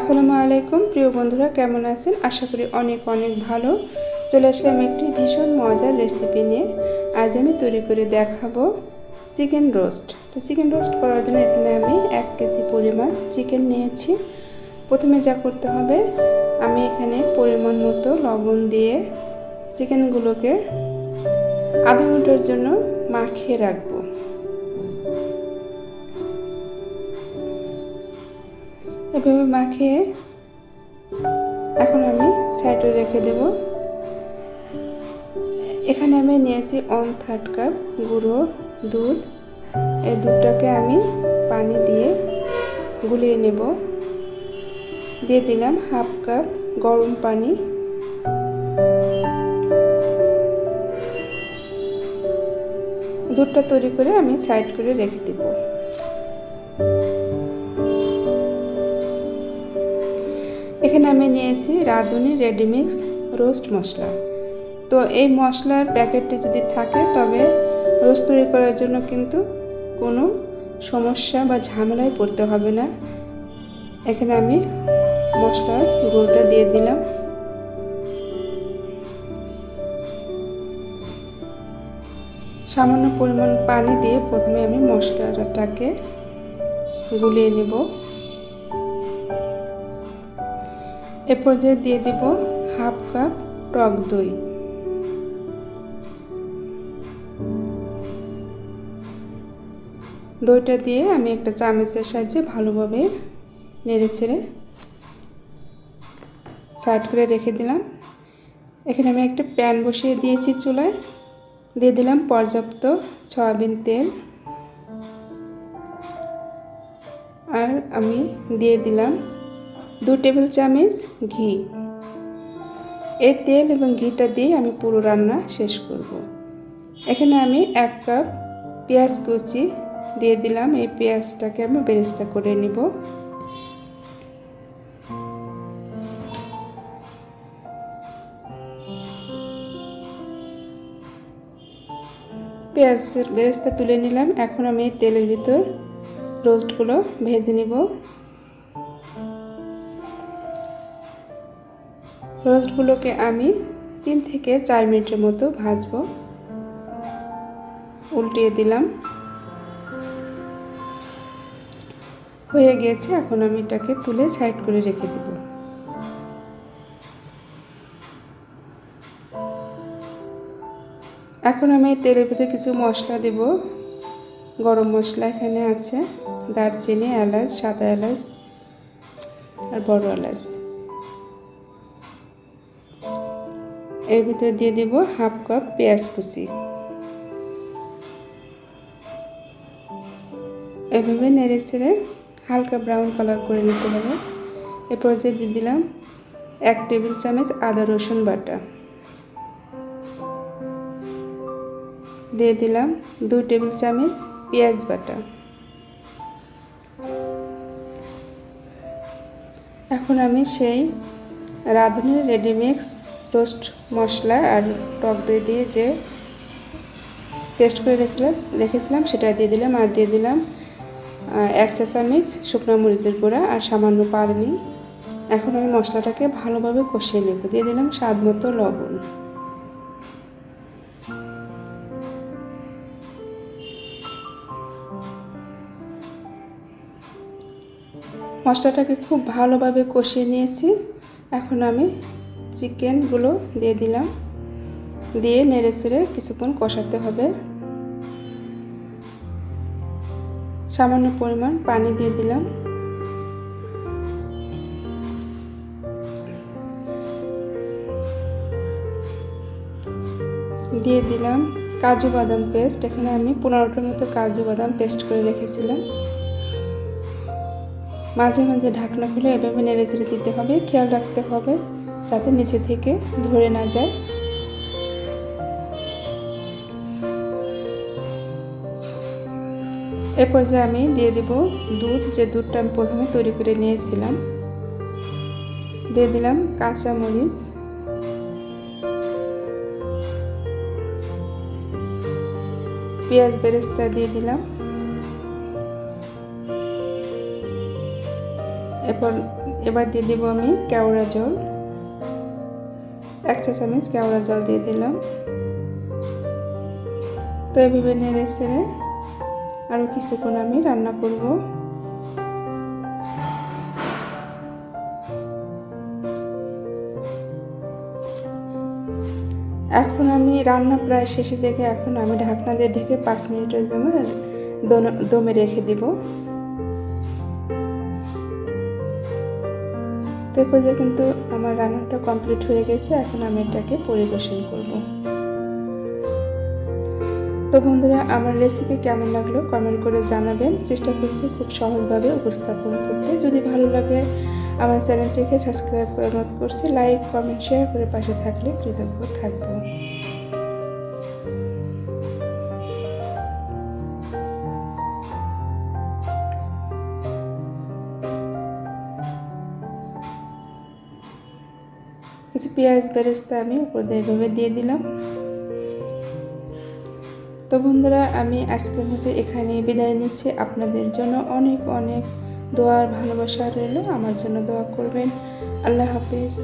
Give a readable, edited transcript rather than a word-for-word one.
আসসালামু আলাইকুম প্রিয় বন্ধুরা, কেমন আছেন? আশা করি অনেক ভালো। চলে আসলাম একটি ভীষণ মজার রেসিপি নিয়ে। আজ আমি তৈরি করে দেখাবো চিকেন রোস্ট। তো চিকেন রোস্ট করার জন্য এখানে আমি 1 কেজি পরিমাণ চিকেন নিয়েছি। প্রথমে যা করতে হবে, আমি এখানে পরিমাণ মতো লবণ দিয়ে চিকেনগুলোকে আধা ঘন্টার জন্য মাখিয়ে রাখবো। এভাবে মাখিয়ে এখন আমি সাইডে রেখে দেব। এখানে আমি নিয়েছি 1/3 কাপ গুঁড়ো দুধ। এই দুধটাকে আমি পানি দিয়ে গুলিয়ে নেব। দিয়ে দিলাম 1/2 কাপ গরম পানি। দুধটা তৈরি করে আমি সাইড করে রেখে দেব। এখানে আমি নিয়েছি রাঁধুনি রেডিমিক্স রোস্ট মশলা। তো এই মশলার প্যাকেটটি যদি থাকে তবে রোস্ট তৈরি করার জন্য কিন্তু কোনো সমস্যা বা ঝামেলায় পড়তে হবে না। এখানে আমি মশলার গুঁড়োটা দিয়ে দিলাম। সামান্য পরিমাণ পানি দিয়ে প্রথমে আমি মশলাটাকে গুলিয়ে নেব। এ পর্যায়ে দিয়ে দেব 1/2 কাপ টক দই। দইটা দিয়ে আমি একটা চামচের সাহায্যে ভালোভাবে নেড়েচেড়ে সাইড করে রেখে দিলাম। এখানে আমি একটা প্যান বসিয়ে দিয়েছি চুলায়। দিয়ে দিলাম পর্যাপ্ত সয়াবিন তেল, আর আমি দিয়ে দিলাম 2 টেবিল চামচ ঘি। এই তেল এবং ঘিটা দিয়ে আমি পুরো রান্না শেষ করব। এখানে আমি 1 কাপ পেঁয়াজ কুচি দিয়ে দিলাম। এই পেঁয়াজটাকে আমি বেরেস্তা করে নিব। পেঁয়াজের বেরেস্তা তুলে নিলাম। এখন আমি তেলের ভিতর রোস্টগুলো ভেজে নিব। রোস্টগুলোকে আমি 3 থেকে 4 মিনিটের মতো ভাজবো। উল্টিয়ে দিলাম। হয়ে গিয়েছে। এখন আমি এটাকে তুলে সাইড করে রেখে দেব। এখন আমি তেলের ভিতরে কিছু মশলা দেব। গরম মশলা এখানে আছে দারচিনি, এলাচ, সাদা এলাচ আর বড় এলাচ। এর ভিতরে দিয়ে দেব 1/2 কাপ পেঁয়াজ কুচি। এভাবে নেড়েচেড়ে হালকা ব্রাউন কালার করে নিতে হবে। এরপর যে দিয়ে দিলাম 1 টেবিল চামচ আদা রসুন বাটা। দিয়ে দিলাম 2 টেবিল চামচ পেঁয়াজ বাটা। এখন আমি সেই রাঁধুনি রেডিমিক্স রোস্ট মশলা আর টক দই দিয়ে যে পেস্ট করে রেখেছিলাম সেটা দিয়ে দিলাম। আর দিয়ে দিলাম 1 চা চামচ শুকনো মরিচের গুঁড়া আর সামান্য পানি। এখন আমি মশলাটাকে ভালোভাবে কষিয়ে নেব। দিয়ে দিলাম স্বাদ মতো লবণ। মশলাটাকে খুব ভালোভাবে কষিয়ে নিয়েছি। এখন আমি চিকেনগুলো দিয়ে দিলাম। দিয়ে নেড়েচেড়ে কিছুক্ষণ কষাতে হবে। সামান্য পরিমাণ পানি দিয়ে দিলাম। দিয়ে দিলাম কাজু বাদাম পেস্ট। এখানে আমি 15টার মতো কাজু বাদাম পেস্ট করে রেখেছিলাম। মাঝে মাঝে ঢাকনা খুলে এভাবে নেড়েচেড়ে দিতে হবে। খেয়াল রাখতে হবে যাতে নিচে থেকে ধরে না যায়। এ পর্যায়ে আমি দিয়ে দেব দুধ। যে দুধটা আমি প্রথমে তৈরি করে নিয়েছিলাম। দিয়ে দিলাম কাঁচা মরিচ, পেঁয়াজ বেরেস্তা দিয়ে দিলাম। এরপর এবার দিয়ে দেবো আমি কেওড়া জল, 1 চা চামচ কেওড়া জল দিয়ে দিলাম। তো এভাবে নেড়ে চেড়ে আরও কিছুক্ষণ আমি রান্না করব। এখন আমি রান্না প্রায় শেষে দেখে এখন আমি ঢাকনা দিয়ে ঢেকে 5 মিনিটের জন্য দমে রেখে দিব। তো এই পর্যায়ে কিন্তু আমার রান্নাটা কমপ্লিট হয়ে গেছে। এখন আমি এটাকে পরিবেশন করব। তো বন্ধুরা, আমার রেসিপি কেমন লাগলো কমেন্ট করে জানাবেন। চেষ্টা করছি খুব সহজভাবে উপস্থাপন করতে। যদি ভালো লাগে আমার চ্যানেলটিকে সাবস্ক্রাইব করে অনুরোধ করছি। লাইক, কমেন্ট, শেয়ার করে পাশে থাকলে কৃতজ্ঞ থাকব। কিছু পেঁয়াজ বেরেস্তা আমি উপর দিয়ে এভাবে দিয়ে দিলাম। তো বন্ধুরা, আমি আজকের মতো এখানে বিদায় নিচ্ছি। আপনাদের জন্য অনেক অনেক দোয়া আর ভালোবাসা রইল। আমার জন্য দোয়া করবেন। আল্লাহ হাফেজ।